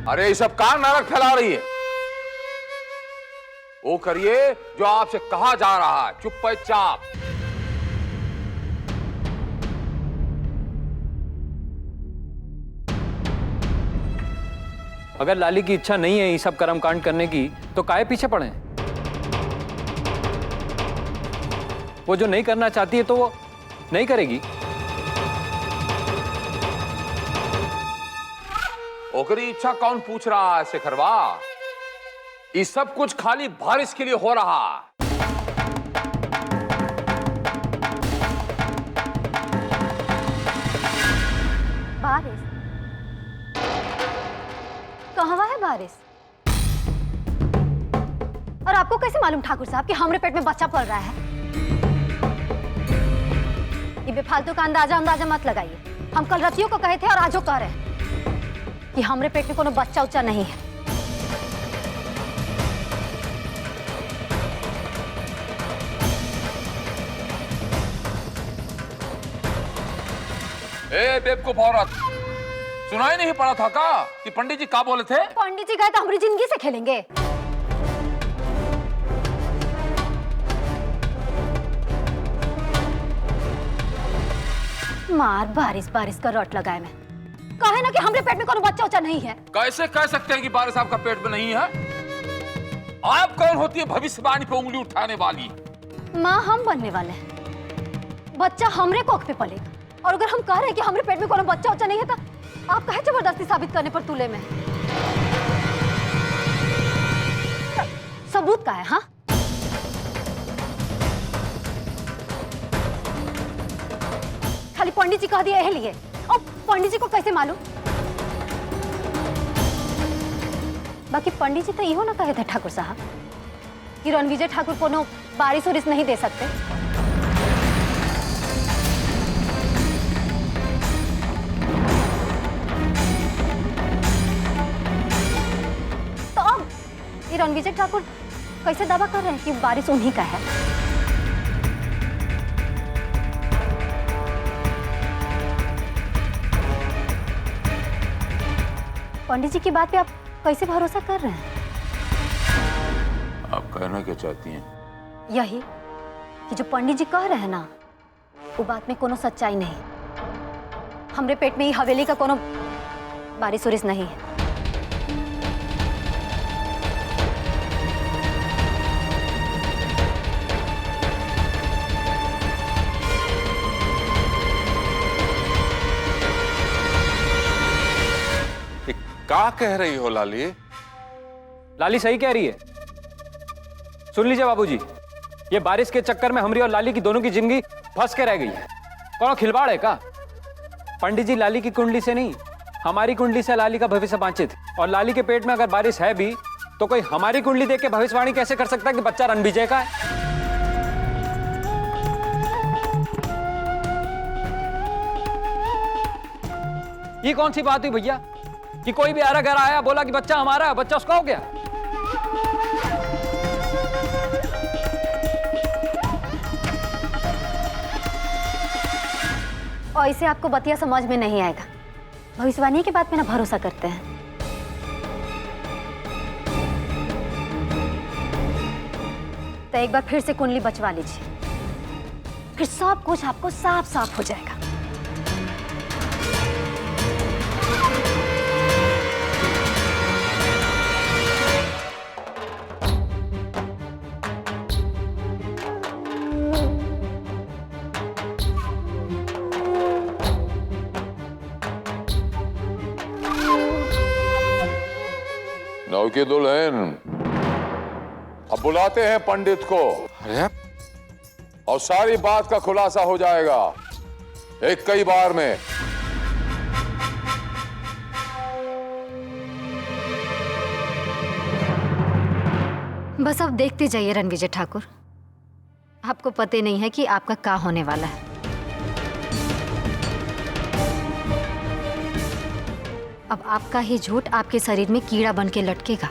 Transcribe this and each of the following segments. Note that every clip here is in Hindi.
अरे ये सब कहां नाटक फैला रही है? वो करिए जो आपसे कहा जा रहा है, चुपचाप। अगर लाली की इच्छा नहीं है ये सब कर्मकांड करने की तो काहे पीछे पड़े? वो जो नहीं करना चाहती है तो वो नहीं करेगी। ओकरी इच्छा कौन पूछ रहा है शेखरवा? ये सब कुछ खाली बारिश के लिए हो रहा है। बारिश? कहाँ है बारिश? और आपको कैसे मालूम ठाकुर साहब कि हमारे पेट में बच्चा पल रहा है? ये बेफालतू का अंदाजा मत लगाइए। हम कल रतियों को कहे थे और आजो कह रहे हैं कि हमारे पेट में कोनो बच्चा उच्चा नहीं है। ए बेवकूफ औरत, सुनाई नहीं पड़ा था का कि पंडित जी क्या बोले थे? पंडित जी कहे तो हमारी जिंदगी से खेलेंगे। मार बारिश बारिश का रट लगाए में कहे ना कि हमारे पेट में कोनो बच्चा उच्चा नहीं है। कैसे कह सकते हैं कि बारिश आपका पेट में नहीं है? आप कौन होती है भविष्यवाणी पे उंगली उठाने वाली? माँ हम बनने वाले हैं, बच्चा हमरे कोख पे पलेगा। और अगर हम कह रहे हैं कि हमारे पेट में कोनो बच्चा उच्चा नहीं है तो आप कहे जबरदस्ती साबित करने पर तुले में? सबूत का है? हाँ, खाली पंडित जी कह दिए यह लिए, और पंडित जी को कैसे मालूम? बाकी पंडित जी तो इहो ना कहे थे ठाकुर साहब कि रणविजय ठाकुर कोनो बारिश उरिश नहीं दे सकते। तो अब ये रणविजय ठाकुर कैसे दावा कर रहे हैं कि बारिश उन्हीं का है? पंडित जी की बात पे आप कैसे भरोसा कर रहे हैं? आप कहना क्या चाहती हैं? यही कि जो पंडित जी कह रहे हैं ना, वो बात में कोनो सच्चाई नहीं। हमरे पेट में ही हवेली का कोनो बारिश उरिश नहीं है। क्या कह रही हो लाली? लाली सही कह रही है। सुन लीजिए बाबूजी, ये बारिश के चक्कर में हमरी और लाली की दोनों की जिंदगी फंस के रह गई है। कौन खिलवाड़ है का? पंडित जी लाली की कुंडली से नहीं, हमारी कुंडली से लाली का भविष्य वांछित। और लाली के पेट में अगर बारिश है भी तो कोई हमारी कुंडली देख के भविष्यवाणी कैसे कर सकता है कि बच्चा रणविजय का है? ये कौन सी बात हुई भैया कि कोई भी आरा घर आया बोला कि बच्चा हमारा है, बच्चा उसका हो गया? और इसे आपको बतिया समझ में नहीं आएगा। भविष्यवाणी की बात पे ना भरोसा करते हैं। तो एक बार फिर से कुंडली बचवा लीजिए, फिर सब कुछ आपको साफ साफ हो जाएगा। नौ की दुल्हन, अब बुलाते हैं पंडित को। अरे और सारी बात का खुलासा हो जाएगा एक कई बार में। बस अब देखते जाइए रणविजय ठाकुर, आपको पता नहीं है कि आपका क्या होने वाला है। अब आपका ही झूठ आपके शरीर में कीड़ा बन के लटकेगा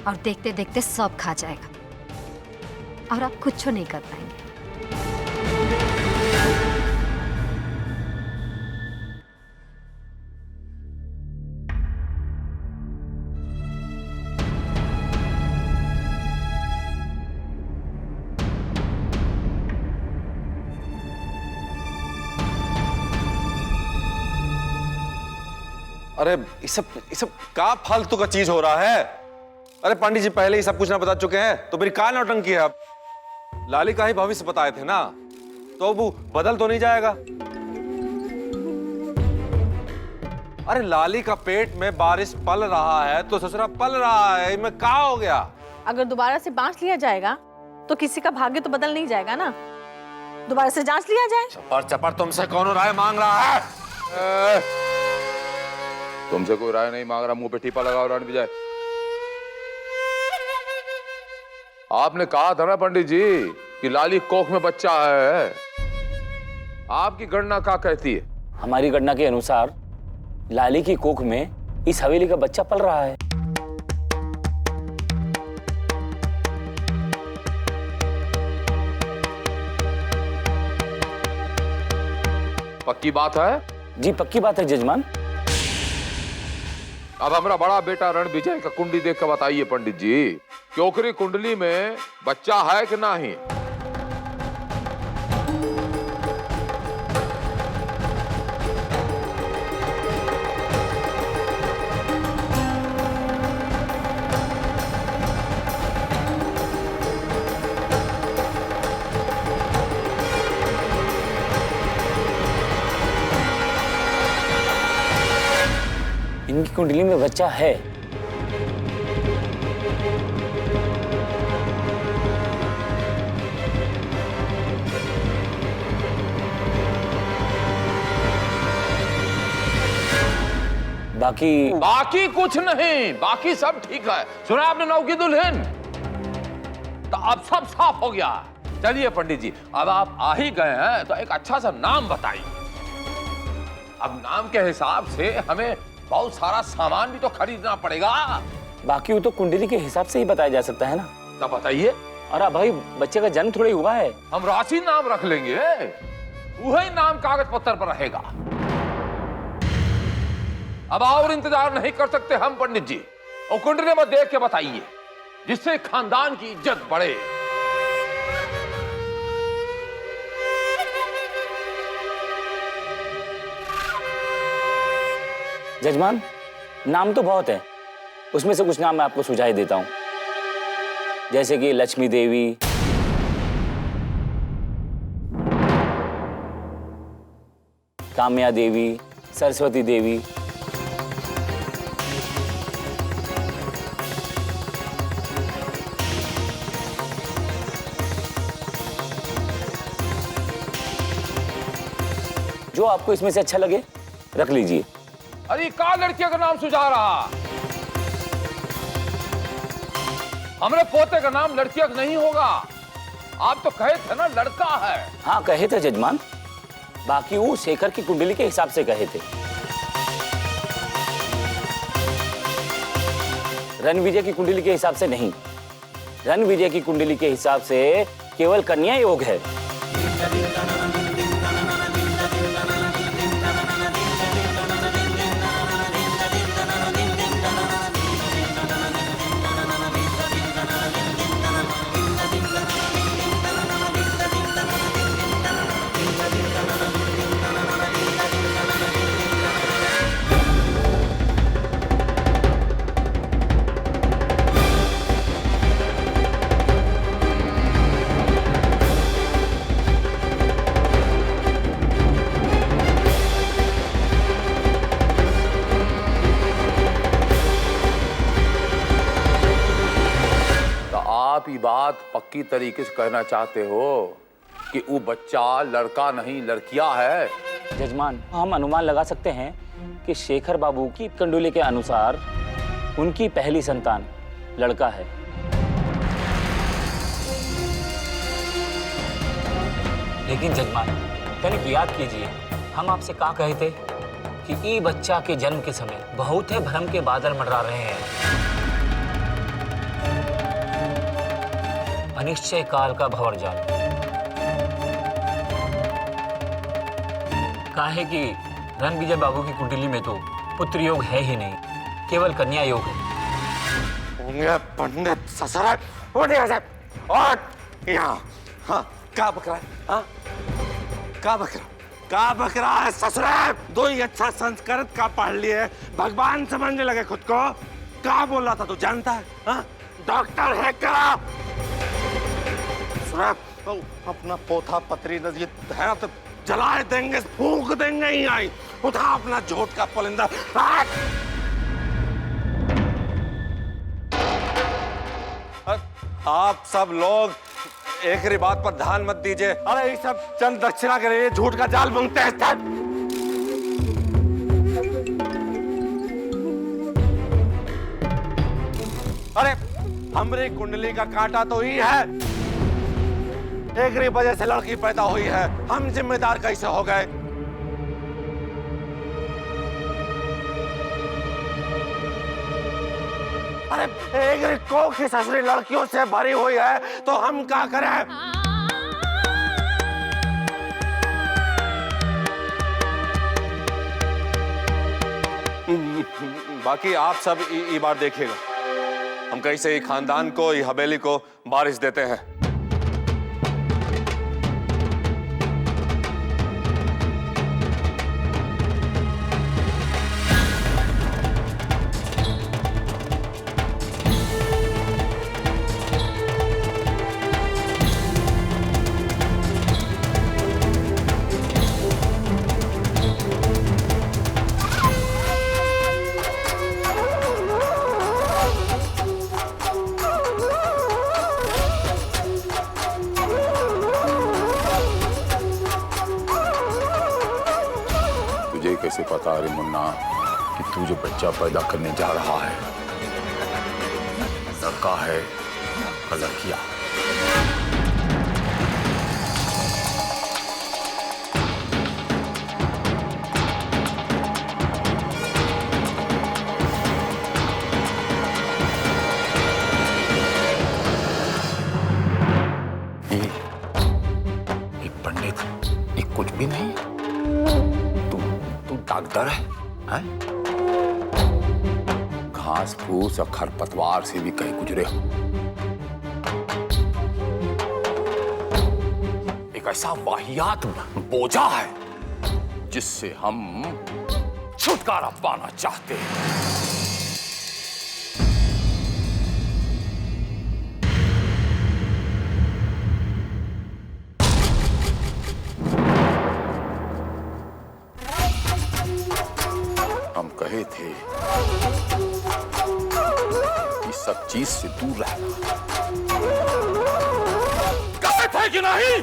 और देखते देखते सब खा जाएगा और आप कुछ नहीं कर पाएंगे। अरे ये सब का फालतू का चीज हो रहा है। अरे पंडित जी पहले ही सब कुछ ना बता चुके हैं तो मेरी का नौटंकी है। अब लाली का ही भविष्य बताए थे ना, तो वो बदल तो नहीं जाएगा। अरे लाली का पेट में बारिश पल रहा है तो ससुरा पल रहा है, इनमें का हो गया। अगर दोबारा से बांच लिया जाएगा तो किसी का भाग्य तो बदल नहीं जाएगा ना। दोबारा से जांच लिया जाए। चपर चपर तुमसे कौन राय मांग रहा है? तुमसे कोई राय नहीं मांग रहा, मुंह पे टीपा लगाओ रण विजय। आपने कहा था ना पंडित जी कि लाली कोख में बच्चा है। आपकी गणना क्या कहती है? हमारी गणना के अनुसार लाली की कोख में इस हवेली का बच्चा पल रहा है। पक्की बात है? जी पक्की बात है जजमान। अब हमारा बड़ा बेटा रण विजय का कुंडली देख कर बताइए पंडित जी, क्योंकि कुंडली में बच्चा है कि नहीं? इनकी कुंडली में बच्चा है। बाकी कुछ नहीं, बाकी सब ठीक है। सुना आपने नौ की दुल्हन? तो अब सब साफ हो गया। चलिए पंडित जी, अब आप आ ही गए हैं तो एक अच्छा सा नाम बताइए। अब नाम के हिसाब से हमें बहुत सारा सामान भी तो खरीदना पड़ेगा। बाकी वो तो कुंडली के हिसाब से ही बताया जा सकता है ना। तो बताइए। अरे भाई बच्चे का जन्म थोड़ा ही हुआ है। हम राशि नाम रख लेंगे, वही नाम कागज पत्तर पर रहेगा। अब और इंतजार नहीं कर सकते हम पंडित जी, और कुंडली में देख के बताइए जिससे खानदान की इज्जत बढ़े। जजमान नाम तो बहुत है, उसमें से कुछ नाम मैं आपको सुझाव देता हूं, जैसे कि लक्ष्मी देवी, काम्या देवी, सरस्वती देवी। जो आपको इसमें से अच्छा लगे रख लीजिए। अरे का लड़कियों का नाम सुझा रहा? हमारे पोते का नाम लड़कियों का नहीं होगा। आप तो कहे थे ना लड़का है। हाँ कहे थे जजमान, बाकी वो शेखर की कुंडली के हिसाब से कहे थे। रणविजय की कुंडली के हिसाब से नहीं। रणविजय की कुंडली के हिसाब से केवल कन्या योग है। आप ये बात पक्की तरीके से कहना चाहते हो कि वो बच्चा लड़का नहीं लड़कियां है? जजमान हम अनुमान लगा सकते हैं कि शेखर बाबू की कुंडली के अनुसार उनकी पहली संतान लड़का है। लेकिन जजमान तनिक याद कीजिए, हम आपसे कहा कहे थे कि ई बच्चा के जन्म के समय बहुत है भ्रम के बादल मंडरा रहे हैं। अनिश्चय काल का भंवर जाल। काहे कि रणविजय बाबू की कुंडली में तो पुत्र योग है ही नहीं, केवल कन्या योग है। पंडित ससुरा और यहाँ हाँ का बकरा, हाँ का बकरा, का बक रहा है ससुरे? दो ही अच्छा संस्कृत का पढ़ लिए, भगवान समझने लगे खुद को। क्या बोल रहा था तू जानता है? हाँ? डॉक्टर है क्या? ससुरे, तो अपना पोथा पत्री नदी है तो जलाए देंगे, फूंक देंगे ही आई। उठा अपना झोट का पुलिंदा। आप सब लोग एक ही बात पर ध्यान मत दीजिए। अरे ये सब चंद दक्षिणा के लिए झूठ का जाल बुनते हैं। अरे हमरी कुंडली का कांटा तो ही है, एक ही वजह से लड़की पैदा हुई है। हम जिम्मेदार कैसे हो गए? अरे एक कोख की ससुरी लड़कियों से भरी हुई है तो हम क्या करें? बाकी आप सब ये बार देखिएगा, हम कैसे खानदान को, ये हवेली को बारिश देते हैं। कैसे पता अरे मुन्ना कि तू जो बच्चा पैदा करने जा रहा है लड़का है या लड़कियां? ये पंडित ये कुछ भी नहीं, डॉक्टर है? घास फूस और खरपतवार से भी कहीं गुजरे हो। एक ऐसा वाहियात बोझा है जिससे हम छुटकारा पाना चाहते हैं। हम कहे थे कि सब चीज से दूर रहना। कहे थे कि नहीं?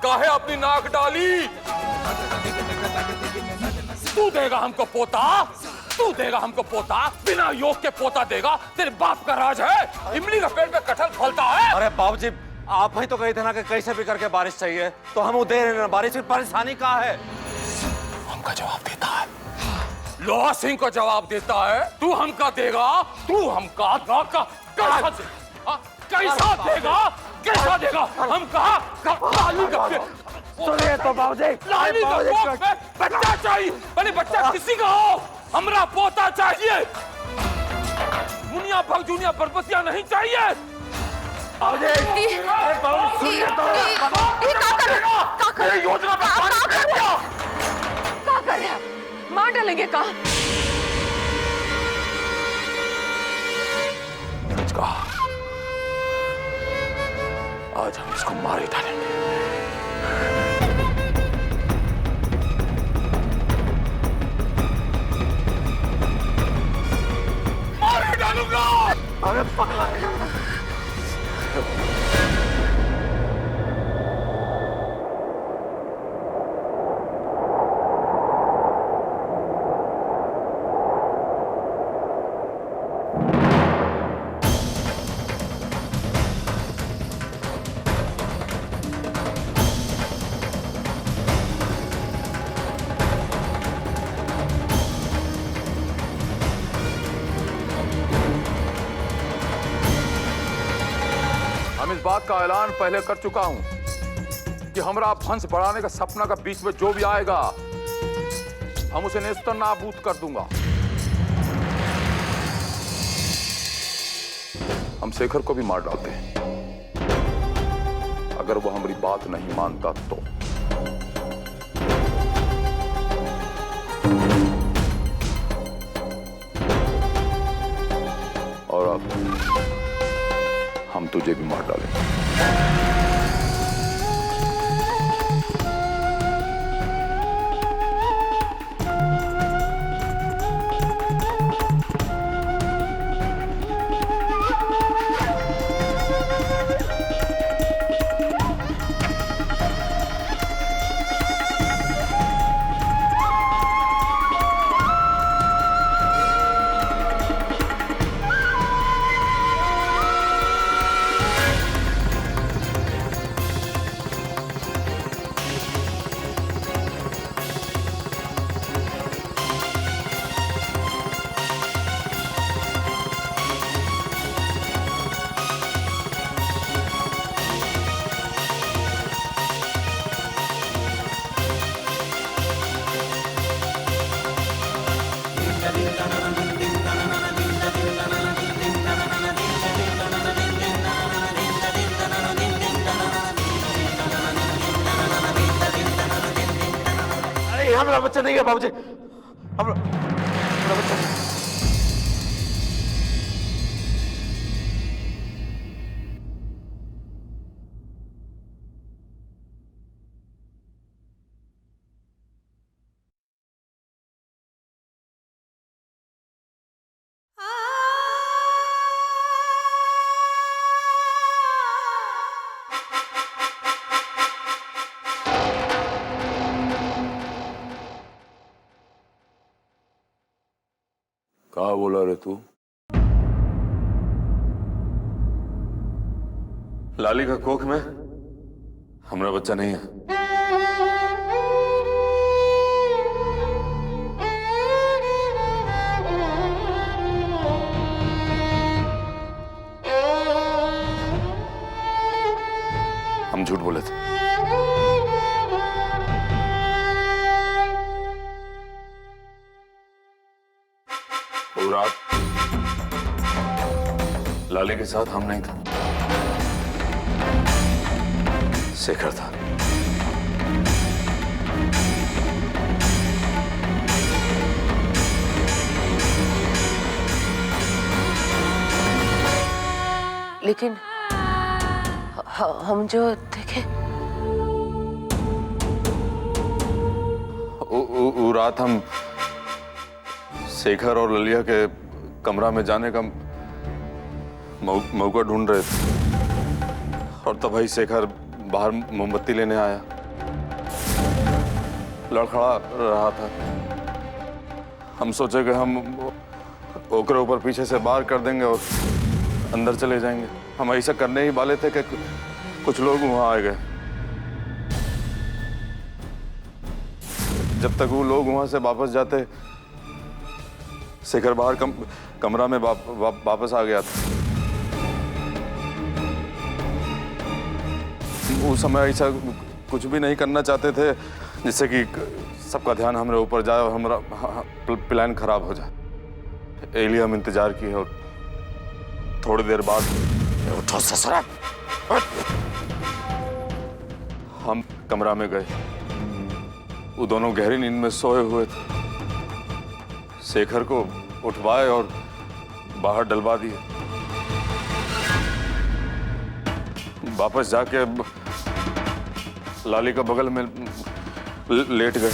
काहे अपनी नाक डाली? तू देगा हमको पोता? तू देगा हमको पोता? बिना योग के पोता देगा? तेरे बाप का राज है? इमली का पेड़ पे कटहल फलता है? अरे बाबूजी, आप ही तो कहे थे ना कि कैसे भी करके बारिश चाहिए, तो हम वो दे रहे हैं। बारिश की परेशानी कहाँ है? हमका जवाब देता है। लोहा सिंह को जवाब देता है। तू हमका देगा? तू हमका कैसा देगा? कैसा देगा? हम कहा लाली का सुनिए तो बाबूजी, लाली का कोख में बच्चा चाहिए। भले बच्चा किसी का हो, हमरा पोता चाहिए। मुनिया भगजुनिया बरबसिया नहीं चाहिए। योजना मार डालेंगे का? आज हम इसको मार ही डालेंगे। मार ही डालूंगा। अरे पगला है। इस बात का ऐलान पहले कर चुका हूं कि हमरा वंश बढ़ाने का सपना का बीच में जो भी आएगा हम उसे नेस्तन नाबूद कर दूंगा। हम शेखर को भी मार डालते हैं। अगर वो हमारी बात नहीं मानता तो। और अब हम तुझे भी मार डालेंगे। हमारा बच्चा नहीं है बाबूजी, हमारा बच्चा नहीं। कहा बोला रे तू? लाली का कोख में हमारा बच्चा नहीं है। हम झूठ बोले थे। वो रात लाली के साथ हम नहीं थे, शेखर था। लेकिन हम जो देखे वो रात हम शेखर और ललिया के कमरा में जाने का मौका ढूंढ रहे थे और तब ही शेखर बाहर मोमबत्ती लेने आया। लड़खड़ा रहा था। हम सोचे कि हम ओकरे ऊपर पीछे से बाहर कर देंगे और अंदर चले जाएंगे। हम ऐसा करने ही वाले थे कि कुछ लोग वहां आ गए। जब तक वो लोग वहां से वापस जाते, शेखर बाहर कमरा में वापस आ गया था। उस समय ऐसा कुछ भी नहीं करना चाहते थे जिससे कि सबका ध्यान हमारे ऊपर जाए और हमारा प्लान खराब हो जाए। इसलिए हम इंतजार किए और थोड़ी देर बाद उठो ससुरा, हम कमरा में गए। वो दोनों गहरी नींद में सोए हुए थे। शेखर को उठवाए और बाहर डलवा दिए। वापस जाके लाली का बगल में लेट गए।